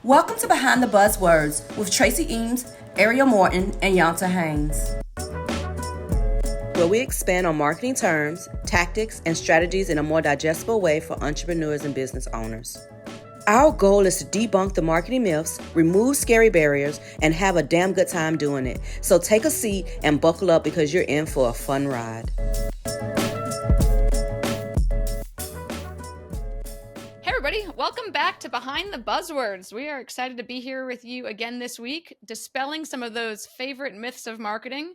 Welcome to Behind the Buzzwords with Tracy Eames, Arielle Morton, and Yanta Haynes, where we expand on marketing terms, tactics, and strategies in a more digestible way for entrepreneurs and business owners. Our goal is to debunk the marketing myths, remove scary barriers, and have a damn good time doing it. So take a seat and buckle up because you're in for a fun ride. Welcome back to Behind the Buzzwords. We are excited to be here with you again this week, dispelling some of those favorite myths of marketing,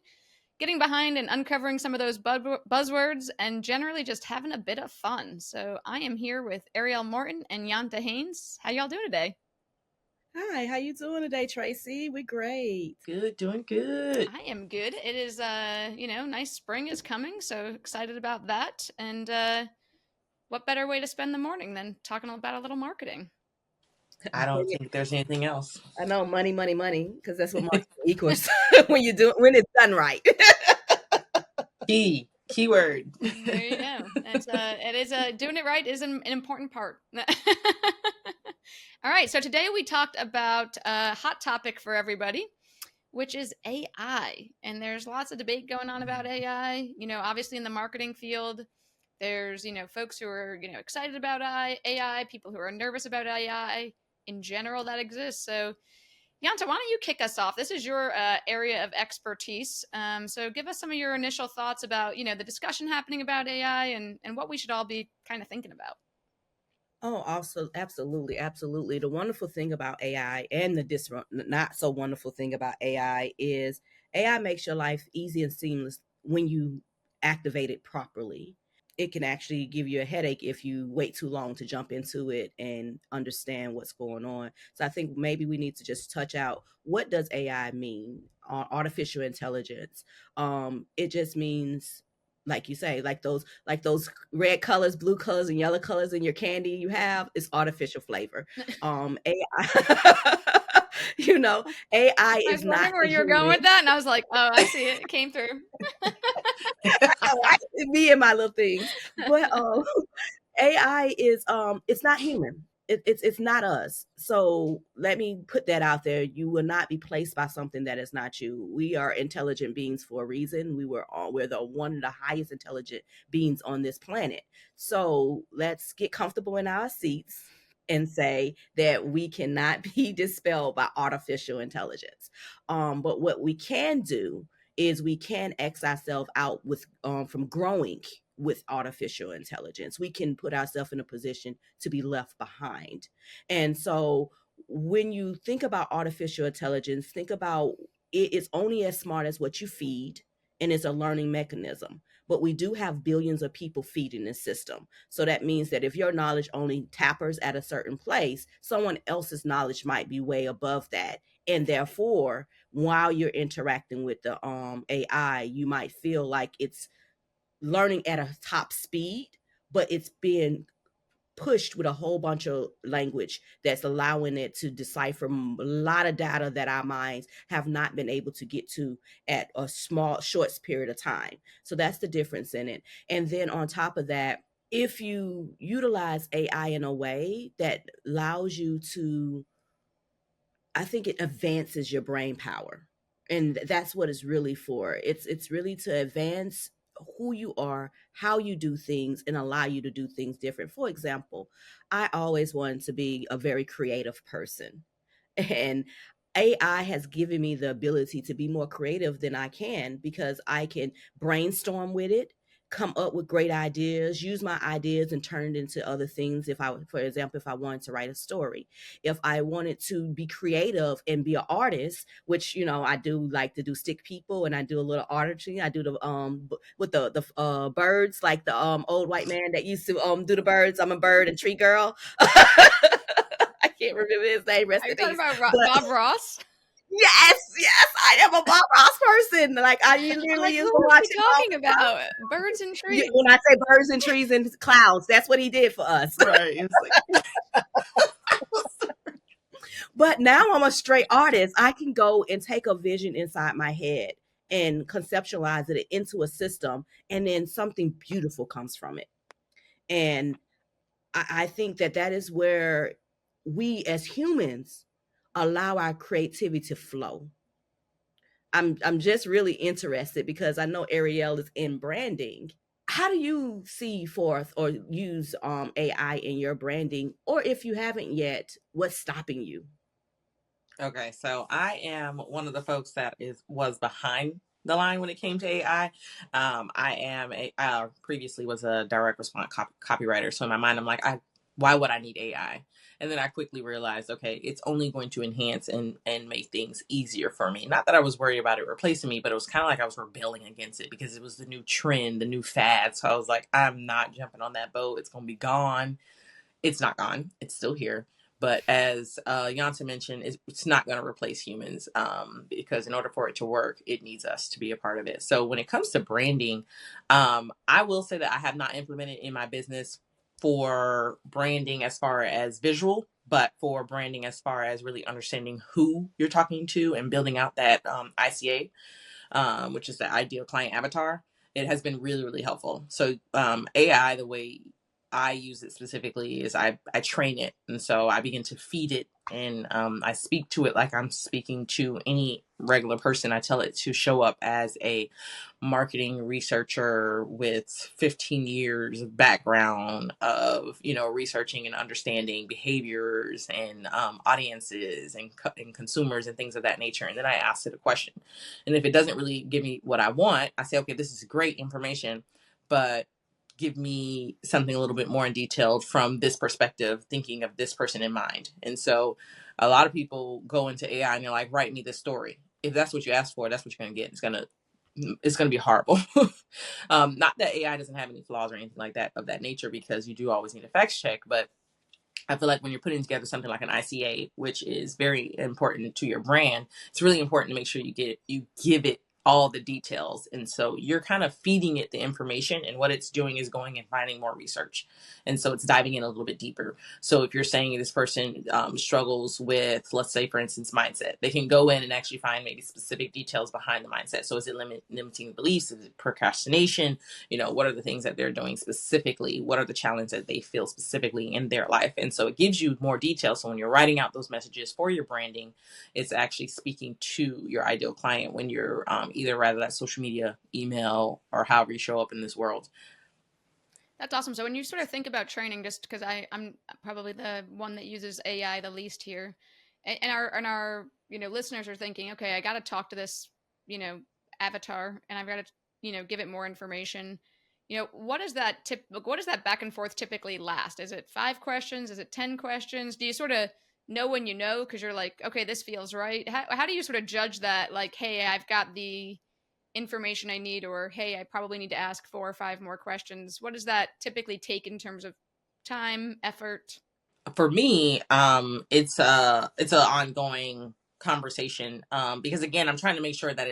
getting behind and uncovering some of those buzzwords, and generally just having a bit of fun. So I am here with Arielle Morton and Yanta Haynes. How y'all doing today? Hi, how you doing today, Tracy? We're great. Good, doing good. I am good. It is, nice spring is coming, so excited about that. And what better way to spend the morning than talking about a little marketing? I don't think there's anything else. I know money, because that's what marketing equals when it's done right. Keyword. There you go. Doing it right is an important part. All right. So today we talked about a hot topic for everybody, which is AI. And there's lots of debate going on about AI. Obviously in the marketing field, there's, folks who are, excited about AI, people who are nervous about AI in general that exists. So, Yanta, why don't you kick us off? This is your area of expertise. So give us some of your initial thoughts about, the discussion happening about AI and what we should all be kind of thinking about. Oh, also, absolutely. The wonderful thing about AI and the not so wonderful thing about AI is AI makes your life easy and seamless when you activate it properly. It can actually give you a headache if you wait too long to jump into it and understand what's going on. So I think maybe we need to just touch out, what does AI mean? Artificial intelligence. It just means, like you say, like those red colors, blue colors, and yellow colors in your candy you have, is artificial flavor. AI AI is not where you're going with that, and I was like, oh, I see it. It came through. Me and my little things. But AI is it's not human. It's not us. So let me put that out there. You will not be placed by something that is not you. We are intelligent beings for a reason. We're the one of the highest intelligent beings on this planet. So let's get comfortable in our seats and say that we cannot be dispelled by artificial intelligence. But what we can do is we can X ourselves out with from growing with artificial intelligence. We can put ourselves in a position to be left behind. And so when you think about artificial intelligence, think about it is only as smart as what you feed, and it's a learning mechanism. But we do have billions of people feeding this system. So that means that if your knowledge only tappers at a certain place, someone else's knowledge might be way above that. And therefore, while you're interacting with the AI, you might feel like it's learning at a top speed, but it's being pushed with a whole bunch of language that's allowing it to decipher a lot of data that our minds have not been able to get to at a short period of time. So that's the difference in it. And then on top of that, if you utilize AI in a way that allows you to, I think it advances your brain power. And that's what it's really for. It's really to advance who you are, how you do things, and allow you to do things different. For example, I always wanted to be a very creative person. And AI has given me the ability to be more creative than I can, because I can brainstorm with it, come up with great ideas, use my ideas and turn it into other things. For example, if I wanted to write a story, if I wanted to be creative and be an artist, which, I do like to do stick people, and I do a little artistry. I do the, with the birds, like the, old white man that used to, do the birds. I'm a bird and tree girl. I can't remember his name. Are you talking about Bob Ross? Yes, I am a Bob Ross person. Like, I literally used to watch him. Talking about birds and trees. When I say birds and trees and clouds, that's what he did for us. Right. But now I'm a straight artist. I can go and take a vision inside my head and conceptualize it into a system, and then something beautiful comes from it. And I think that is where we as humans allow our creativity to flow. I'm just really interested because I know Arielle is in branding. How do you see forth or use AI in your branding? Or if you haven't yet, what's stopping you? Okay, so I am one of the folks that was behind the line when it came to AI. I am previously was a direct response copywriter. So in my mind, I'm like, why would I need AI? And then I quickly realized, okay, it's only going to enhance and make things easier for me. Not that I was worried about it replacing me, but it was kind of like I was rebelling against it because it was the new trend, the new fad. So I was like, I'm not jumping on that boat. It's going to be gone. It's not gone. It's still here. But as Yanta mentioned, it's not going to replace humans because in order for it to work, it needs us to be a part of it. So when it comes to branding, I will say that I have not implemented in my business for branding as far as visual, but for branding as far as really understanding who you're talking to and building out that ICA, which is the ideal client avatar. It has been really, really helpful. So AI, the way I use it specifically is I train it. And so I begin to feed it and I speak to it like I'm speaking to any regular person. I tell it to show up as a marketing researcher with 15 years of background of, researching and understanding behaviors and audiences and consumers and things of that nature. And then I ask it a question. And if it doesn't really give me what I want, I say, okay, this is great information, but give me something a little bit more in detail from this perspective, thinking of this person in mind. And so a lot of people go into AI and they're like, write me this story. If that's what you ask for, that's what you're going to get. It's going to be horrible. Not that AI doesn't have any flaws or anything like that of that nature, because you do always need a fact check. But I feel like when you're putting together something like an ICA, which is very important to your brand, it's really important to make sure you give it all the details. And so you're kind of feeding it the information, and what it's doing is going and finding more research. And so it's diving in a little bit deeper. So if you're saying this person struggles with, let's say, for instance, mindset, they can go in and actually find maybe specific details behind the mindset. So is it limiting beliefs? Is it procrastination? What are the things that they're doing specifically? What are the challenges that they feel specifically in their life? And so it gives you more detail. So when you're writing out those messages for your branding, it's actually speaking to your ideal client when you're either rather that social media, email, or however you show up in this world. That's awesome. So when you sort of think about training, just because I'm probably the one that uses AI the least here, and our listeners are thinking, okay, I got to talk to this avatar, and I've got to give it more information. What is that what does that back and forth typically last? Is it 5 questions? Is it 10 questions? Do you sort of know when you know, because you're like, okay, this feels right? How do you sort of judge that, like, hey, I've got the information I need, or hey, I probably need to ask 4 or 5 more questions? What does that typically take in terms of time, effort? For me, it's an ongoing conversation, because again, I'm trying to make sure that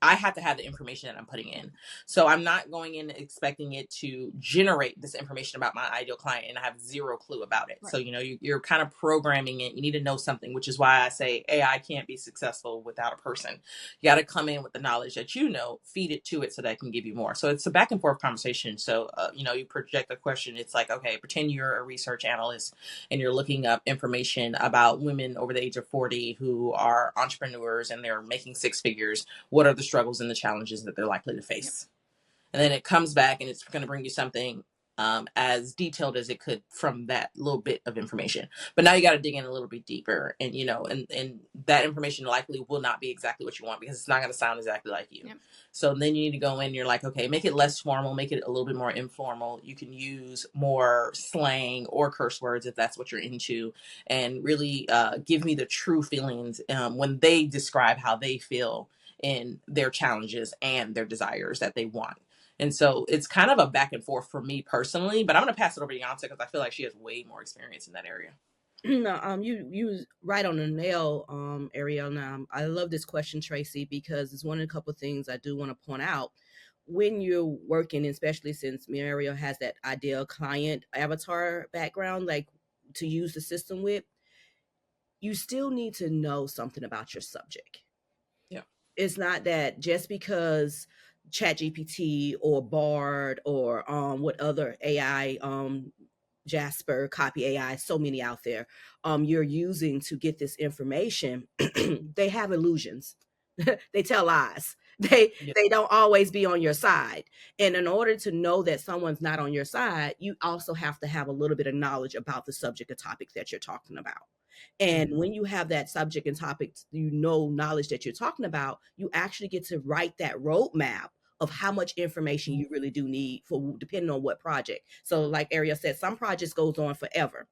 I have to have the information that I'm putting in. So I'm not going in expecting it to generate this information about my ideal client and I have zero clue about it. Right. So, you're kind of programming it. You need to know something, which is why I say AI can't be successful without a person. You got to come in with the knowledge that feed it to it so that it can give you more. So it's a back and forth conversation. So, you project a question. It's like, okay, pretend you're a research analyst and you're looking up information about women over the age of 40 who are entrepreneurs and they're making 6 figures. What are the struggles and the challenges that they're likely to face? And then it comes back and it's going to bring you something as detailed as it could from that little bit of information. But now you got to dig in a little bit deeper, and and that information likely will not be exactly what you want because it's not going to sound exactly like you. Yep. So then you need to go in and you're like, okay, make it less formal, make it a little bit more informal. You can use more slang or curse words if that's what you're into, and really give me the true feelings when they describe how they feel in their challenges and their desires that they want. And so it's kind of a back and forth for me personally, but I'm going to pass it over to Yanta because I feel like she has way more experience in that area. No, you was right on the nail, Arielle. Now, I love this question, Tracy, because it's one of a couple of things I do want to point out. When you're working, especially since Arielle has that ideal client avatar background, like to use the system with, you still need to know something about your subject. Yeah. It's not that just because ChatGPT or Bard or what other AI Jasper, Copy AI, so many out there, you're using to get this information, they have illusions. They tell lies. Yeah. They don't always be on your side. And in order to know that someone's not on your side, you also have to have a little bit of knowledge about the subject or topic that you're talking about. And Mhm. when you have that subject and topic, knowledge that you're talking about, you actually get to write that roadmap of how much information you really do need for depending on what project. So like Arielle said, some projects goes on forever.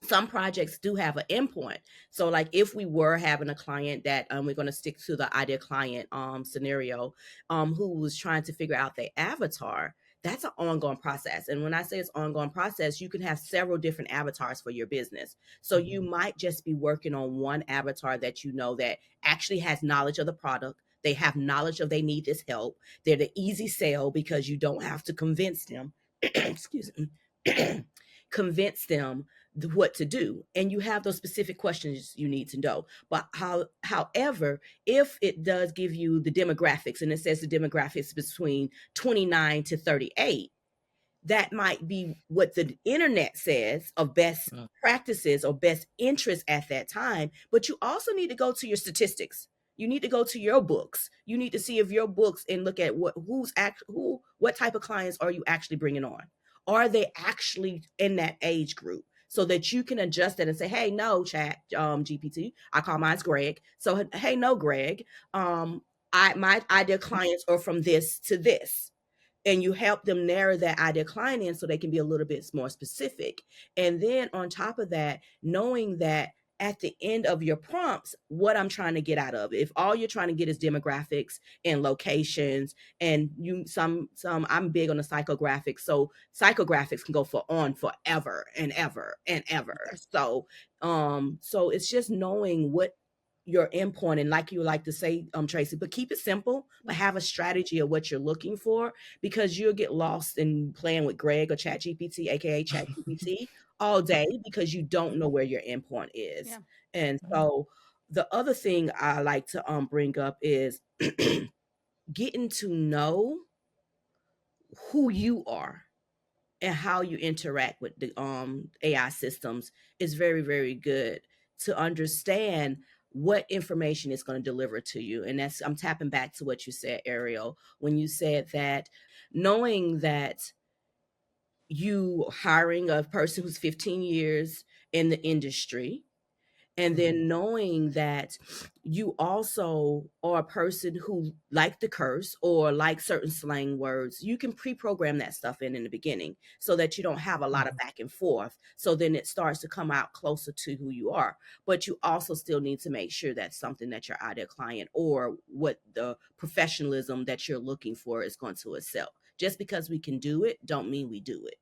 Some projects do have an endpoint. So like if we were having a client that we're going to stick to the ideal client scenario, who was trying to figure out their avatar, that's an ongoing process. And when I say it's ongoing process, you can have several different avatars for your business. So you might just be working on one avatar that you know that actually has knowledge of the product. They have knowledge of they need this help. They're the easy sell because you don't have to convince them. Excuse me. Convince them what to do, and you have those specific questions you need to know. But however, if it does give you the demographics and it says the demographics between 29 to 38, that might be what the internet says of best Mm. practices or best interests at that time. But you also need to go to your statistics. You need to go to your books. You need to see if your books and look at what type of clients are you actually bringing on. Are they actually in that age group? So that you can adjust that and say, hey, no, chat GPT. I call mine Greg. So hey, no, Greg. My ideal clients are from this to this, and you help them narrow that ideal client in so they can be a little bit more specific. And then on top of that, knowing that at the end of your prompts, what I'm trying to get out of it. If all you're trying to get is demographics and locations, and you some I'm big on the psychographics. So psychographics can go for on forever and ever and ever. So it's just knowing what your endpoint, and like you like to say, Tracy, but keep it simple, but have a strategy of what you're looking for, because you'll get lost in playing with Greg or Chat GPT, aka Chat GPT, all day because you don't know where your endpoint is. Yeah. And so the other thing I like to bring up is getting to know who you are and how you interact with the AI systems is very, very good to understand what information is going to deliver to you. And that's, I'm tapping back to what you said, Arielle, when you said that knowing that you hiring a person who's 15 years in the industry, and then knowing that you also are a person who like the curse or like certain slang words, you can pre-program that stuff in the beginning so that you don't have a lot of Mhm. back and forth. So then it starts to come out closer to who you are. But you also still need to make sure that's something that your ideal client or what the professionalism that you're looking for is going to accept. Just because we can do it, don't mean we do it.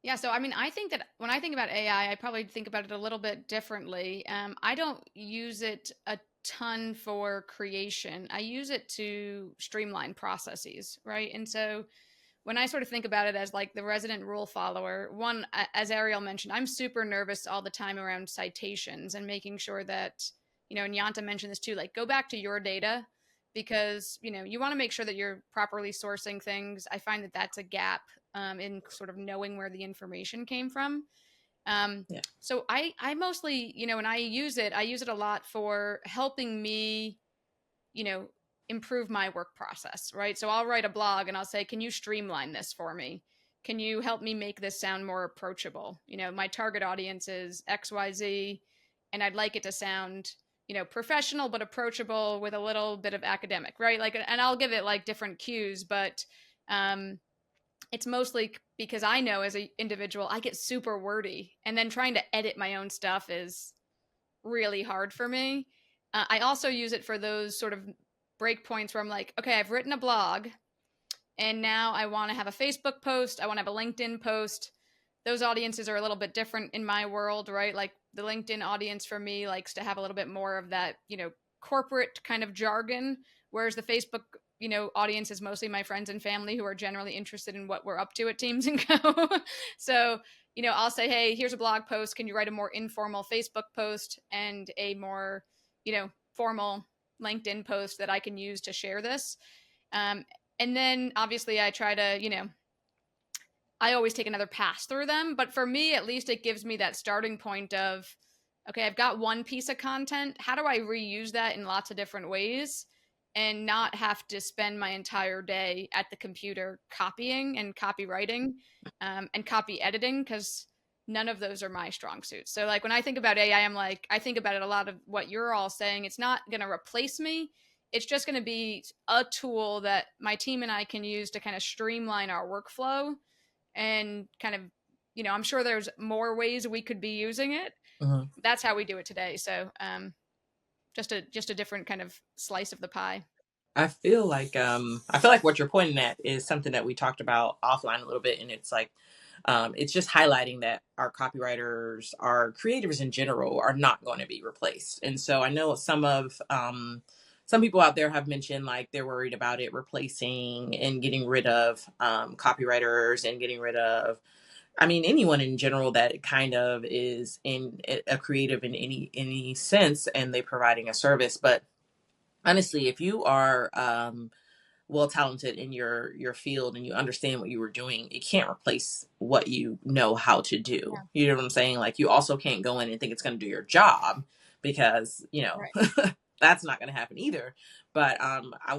Yeah, so I mean, I think that when I think about AI, I probably think about it a little bit differently. I don't use it a ton for creation. I use it to streamline processes, right? And so when I sort of think about it as like the resident rule follower, one, as Arielle mentioned, I'm super nervous all the time around citations and making sure that, and Yanta mentioned this too, like go back to your data because, you want to make sure that you're properly sourcing things. I find that that's a gap in sort of knowing where the information came from. Yeah. So I mostly, when I use it a lot for helping me, you know, improve my work process, right? So I'll write a blog and I'll say, can you streamline this for me? Can you help me make this sound more approachable? My target audience is XYZ, and I'd like it to sound, professional but approachable with a little bit of academic, right? Like, and I'll give it like different cues, but um, it's mostly because I know as an individual, I get super wordy, and then trying to edit my own stuff is really hard for me. I also use it for those sort of breakpoints where I'm like, okay, I've written a blog and now I want to have a Facebook post. I want to have a LinkedIn post. Those audiences are a little bit different in my world, right? Like the LinkedIn audience for me likes to have a little bit more of that, corporate kind of jargon, whereas the Facebook, audience is mostly my friends and family who are generally interested in what we're up to at Teams and Co. So, I'll say, hey, here's a blog post. Can you write a more informal Facebook post and a more, formal LinkedIn post that I can use to share this? And then obviously I try to, I always take another pass through them. But for me, at least it gives me that starting point of, okay, I've got one piece of content. How do I reuse that in lots of different ways and not have to spend my entire day at the computer copying and copywriting and copy editing? Because none of those are my strong suits. So like when I think about AI, I'm like, I think about it a lot of what you're all saying. It's not going to replace me. It's just going to be a tool that my team and I can use to kind of streamline our workflow and kind of, I'm sure there's more ways we could be using it. That's how we do it today. So just a different kind of slice of the pie. I feel like what you're pointing at is something that we talked about offline a little bit, and it's like it's just highlighting that our copywriters, our creatives in general, are not going to be replaced. And so I know some people out there have mentioned like they're worried about it replacing and getting rid of copywriters and getting rid of, I mean, anyone in general that kind of is in a creative in any sense, and they providing a service. But honestly, if you are well talented in your field and you understand what you were doing, it can't replace what you know how to do. Yeah. You know what I'm saying? Like, you also can't go in and think it's going to do your job, because Right. that's not going to happen either. But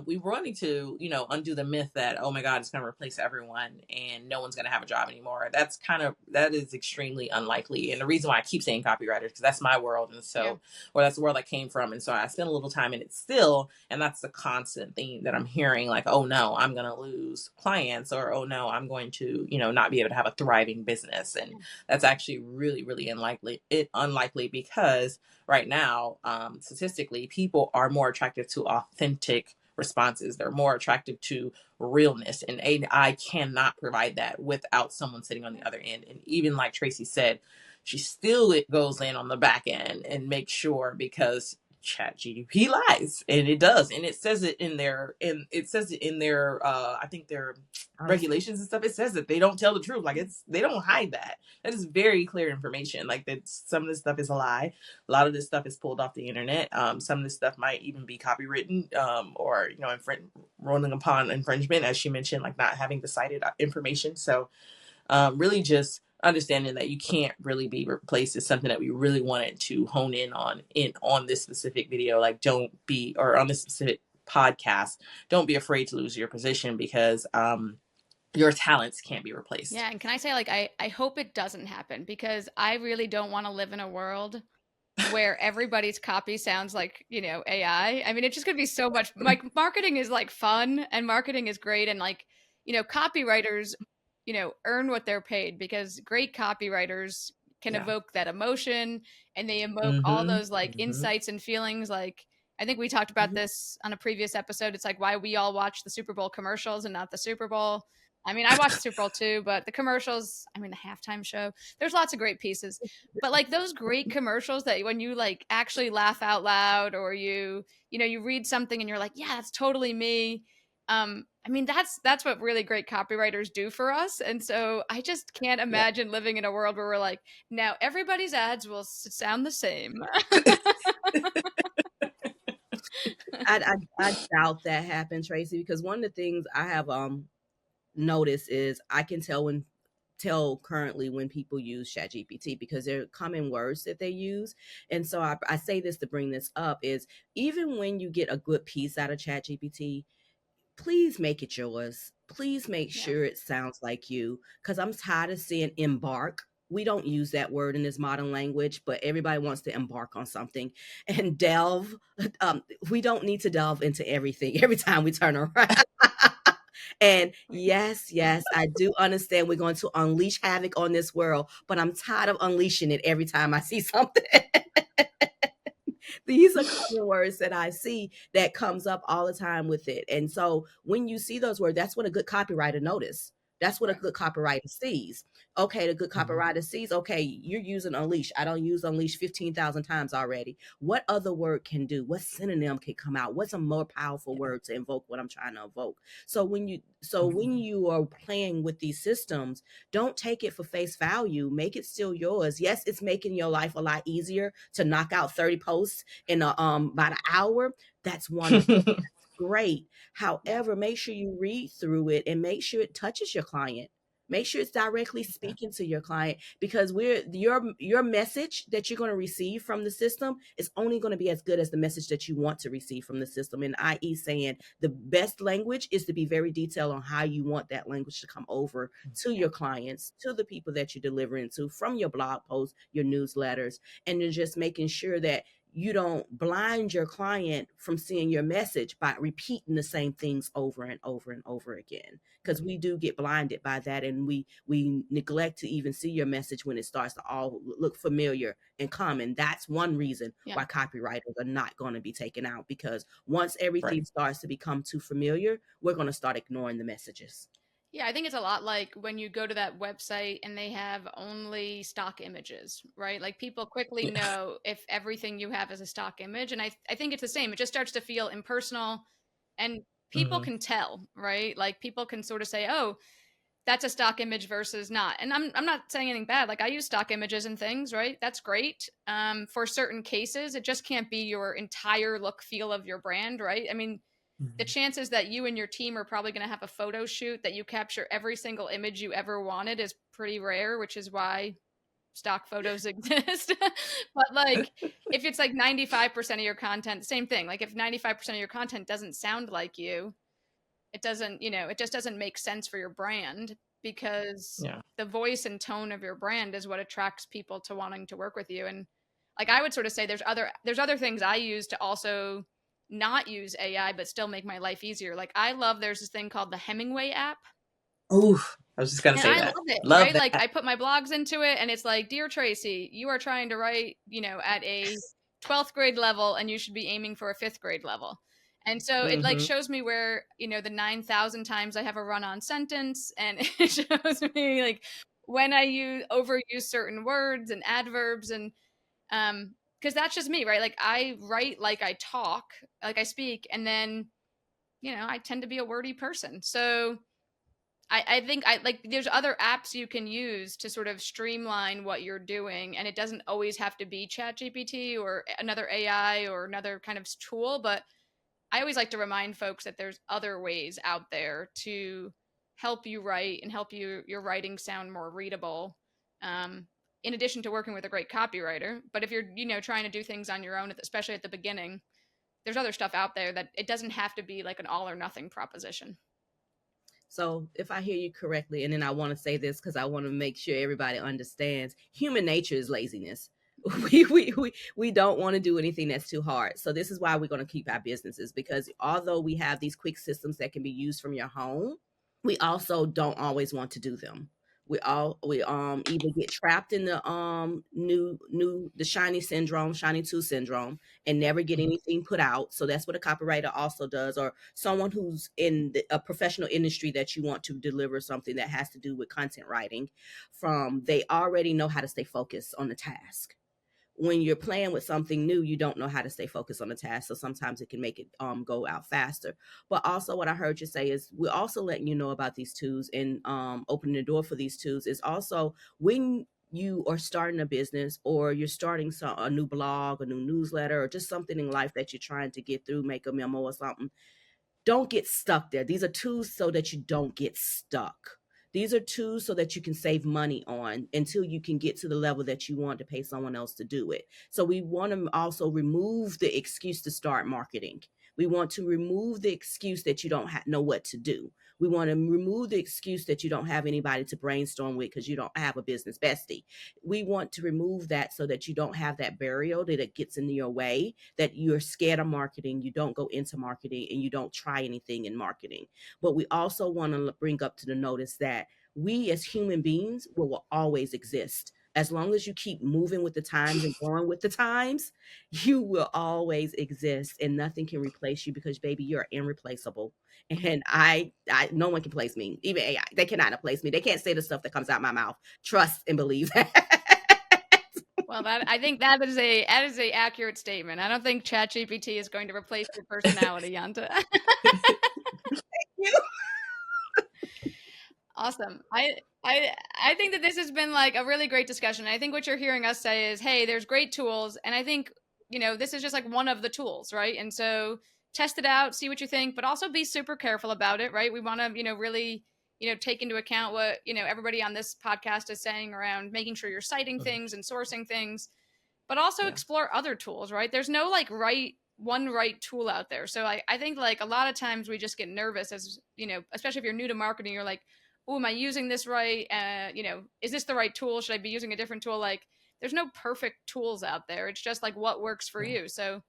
we were wanting to undo the myth that, oh my God, it's going to replace everyone and no one's going to have a job anymore. That is extremely unlikely. And the reason why I keep saying copywriters, because that's my world, and so or that's the world I came from, and so I spent a little time in it still, and that's the constant thing that I'm hearing, like, oh no, I'm going to lose clients, or oh no, I'm going to not be able to have a thriving business. And that's actually really, really unlikely, because right now, statistically, people are more attracted to authentic responses. They're more attractive to realness, and AI cannot provide that without someone sitting on the other end. And even like Tracy said, she still goes in on the back end and makes sure, because ChatGPT lies, and it does, and it says it in their I think their regulations and stuff. It says that they don't tell the truth. Like, they don't hide that. That is very clear information. Like, that some of this stuff is a lie. A lot of this stuff is pulled off the internet. Some of this stuff might even be copywritten, or rolling upon infringement, as she mentioned, like not having the cited information. So really just understanding that you can't really be replaced is something that we really wanted to hone in on this specific video. Like, or on this specific podcast, don't be afraid to lose your position, because your talents can't be replaced. Yeah, and can I say, like, I hope it doesn't happen, because I really don't want to live in a world where everybody's copy sounds like, AI. I mean, it's just going to be so much, like, marketing is like fun and marketing is great. And like, copywriters, earn what they're paid, because great copywriters can evoke that emotion, and they evoke all those like insights and feelings. Like, I think we talked about this on a previous episode. It's like why we all watch the Super Bowl commercials and not the Super Bowl. I mean, I watched the Super Bowl too, but the commercials, I mean, the halftime show, there's lots of great pieces. But like those great commercials that when you like actually laugh out loud, or you read something and you're like, yeah, that's totally me. I mean, that's what really great copywriters do for us. And so I just can't imagine living in a world where we're like, now everybody's ads will sound the same. I doubt that happens, Tracy, because one of the things I have noticed is I can tell currently when people use ChatGPT, because they're common words that they use. And so I say this to bring this up is, even when you get a good piece out of ChatGPT, please make it yours. Please make sure it sounds like you, because I'm tired of seeing embark. We don't use that word in this modern language, but everybody wants to embark on something and delve. We don't need to delve into everything every time we turn around. And yes, I do understand we're going to unleash havoc on this world, but I'm tired of unleashing it every time I see something. These are common words that I see that comes up all the time with it. And so when you see those words, that's what a good copywriter notices. That's what a good copywriter sees. Okay, the good copywriter sees, okay, you're using unleash. I don't use unleash 15,000 times already. What other word can do? What synonym can come out? What's a more powerful word to invoke what I'm trying to evoke? So when you are playing with these systems, don't take it for face value. Make it still yours. Yes, it's making your life a lot easier to knock out 30 posts in about an hour. That's wonderful. Great. However, make sure you read through it and make sure it touches your client. Make sure it's directly speaking to your client, because your message that you're going to receive from the system is only going to be as good as the message that you want to receive from the system. And i.e. saying the best language is to be very detailed on how you want that language to come over to your clients, to the people that you're delivering to, from your blog posts, your newsletters, and you're just making sure that you don't blind your client from seeing your message by repeating the same things over and over and over again, because we do get blinded by that, and we neglect to even see your message when it starts to all look familiar and common. That's one reason why copywriters are not going to be taken out, because once everything starts to become too familiar, we're going to start ignoring the messages. Yeah, I think it's a lot like when you go to that website and they have only stock images, right? Like people quickly know if everything you have is a stock image. And I think it's the same. It just starts to feel impersonal, and people can tell, right? Like people can sort of say, oh, that's a stock image versus not. And I'm not saying anything bad. Like I use stock images and things, right? That's great. For certain cases, it just can't be your entire look feel of your brand, right? I mean, the chances that you and your team are probably going to have a photo shoot that you capture every single image you ever wanted is pretty rare, which is why stock photos exist. But like, if it's like 95% of your content, same thing. Like if 95% of your content doesn't sound like you, it doesn't, it just doesn't make sense for your brand, because the voice and tone of your brand is what attracts people to wanting to work with you. And like, I would sort of say there's other things I use to also not use AI, but still make my life easier. Like there's this thing called the Hemingway app. Oh, I was just going to say that. I love it, right? Like I put my blogs into it and it's like, Dear Tracy, you are trying to write, at a 12th grade level and you should be aiming for a 5th grade level. And so it like shows me where, the 9,000 times I have a run-on sentence, and it shows me like when I overuse certain words and adverbs, and because that's just me, right? Like I write like I talk, like I speak, and then, I tend to be a wordy person. So I think there's other apps you can use to sort of streamline what you're doing, and it doesn't always have to be ChatGPT or another AI or another kind of tool, but I always like to remind folks that there's other ways out there to help you write and help your writing sound more readable. In addition to working with a great copywriter. But if you're, trying to do things on your own, especially at the beginning, there's other stuff out there that it doesn't have to be like an all or nothing proposition. So if I hear you correctly, and then I want to say this because I want to make sure everybody understands, human nature is laziness. We don't want to do anything that's too hard. So this is why we're going to keep our businesses, because although we have these quick systems that can be used from your home, we also don't always want to do them. We either get trapped in the the shiny tool syndrome, and never get anything put out. So that's what a copywriter also does, or someone who's in a professional industry that you want to deliver something that has to do with content writing from. They already know how to stay focused on the task. When you're playing with something new, you don't know how to stay focused on the task. So sometimes it can make it go out faster. But also what I heard you say is we're also letting you know about these tools, and opening the door for these tools is also when you are starting a business, or you're starting a new blog, a new newsletter, or just something in life that you're trying to get through, make a memo or something. Don't get stuck there. These are tools so that you don't get stuck. These are tools so that you can save money on until you can get to the level that you want to pay someone else to do it. So we want to also remove the excuse to start marketing. We want to remove the excuse that you don't know what to do. We want to remove the excuse that you don't have anybody to brainstorm with because you don't have a business bestie. We want to remove that so that you don't have that barrier that it gets in your way, that you're scared of marketing, you don't go into marketing, and you don't try anything in marketing. But we also want to bring up to the notice that we as human beings will always exist. As long as you keep moving with the times and going with the times, you will always exist, and nothing can replace you, because baby, you're irreplaceable. And I no one can replace me. Even AI, they cannot replace me. They can't say the stuff that comes out my mouth. Trust and believe that. Well, I think that is a accurate statement. I don't think ChatGPT is going to replace your personality, Yanta. Thank you. Awesome. I think that this has been like a really great discussion. I think what you're hearing us say is, hey, there's great tools. And I think, this is just like one of the tools, right? And so test it out, see what you think, but also be super careful about it, right? We want to, really take into account what, everybody on this podcast is saying around making sure you're citing things and sourcing things, but also explore other tools, right? There's no like one right tool out there. So I think like a lot of times we just get nervous as, especially if you're new to marketing, you're like, oh, am I using this right? Is this the right tool? Should I be using a different tool? Like there's no perfect tools out there. It's just like what works for you. So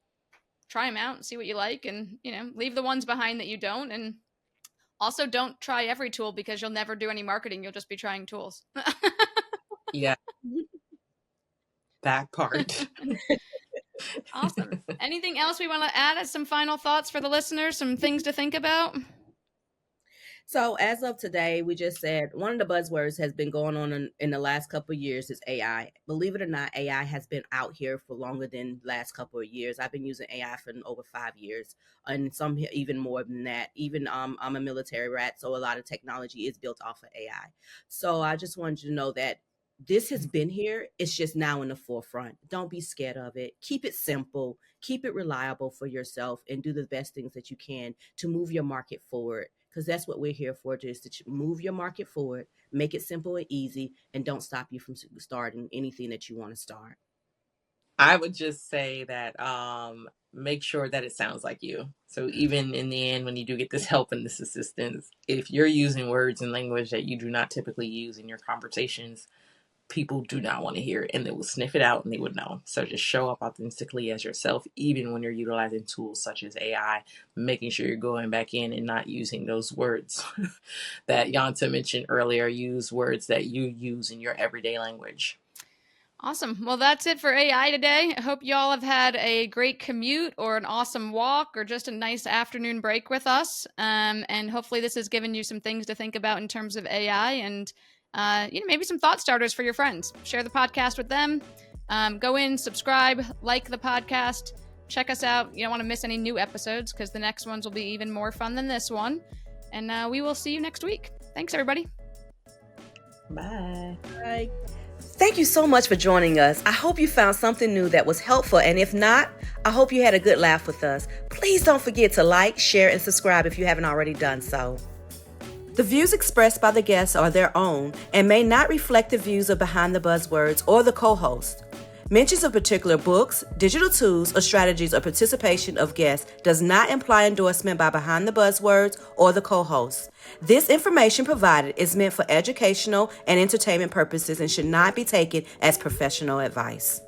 try them out and see what you like, and, leave the ones behind that you don't. And also don't try every tool because you'll never do any marketing. You'll just be trying tools. Yeah. That part. Awesome. Anything else we want to add as some final thoughts for the listeners? Some things to think about? So as of today, we just said one of the buzzwords has been going on in the last couple of years is AI. Believe it or not, AI has been out here for longer than last couple of years. I've been using AI for over 5 years, and some even more than that. Even I'm a military rat, so a lot of technology is built off of AI. So I just wanted you to know that this has been here. It's just now in the forefront. Don't be scared of it. Keep it simple. Keep it reliable for yourself, and do the best things that you can to move your market forward. Because that's what we're here for, just to move your market forward, make it simple and easy, and don't stop you from starting anything that you want to start. I would just say that make sure that it sounds like you. So even in the end, when you do get this help and this assistance, if you're using words and language that you do not typically use in your conversations, people do not want to hear it, and they will sniff it out and they would know. So just show up authentically as yourself, even when you're utilizing tools such as AI, making sure you're going back in and not using those words that Yanta mentioned earlier. Use words that you use in your everyday language. Awesome. Well, that's it for AI today. I hope y'all have had a great commute or an awesome walk or just a nice afternoon break with us. And hopefully this has given you some things to think about in terms of AI, and maybe some thought starters for your friends. Share the podcast with them. Go in, subscribe, like the podcast, check us out. You don't want to miss any new episodes because the next ones will be even more fun than this one. And we will see you next week. Thanks, everybody. Bye. Bye. Thank you so much for joining us. I hope you found something new that was helpful. And if not, I hope you had a good laugh with us. Please don't forget to like, share, and subscribe if you haven't already done so. The views expressed by the guests are their own and may not reflect the views of Behind the Buzzwords or the co-host. Mentions of particular books, digital tools, or strategies or participation of guests does not imply endorsement by Behind the Buzzwords or the co-host. This information provided is meant for educational and entertainment purposes and should not be taken as professional advice.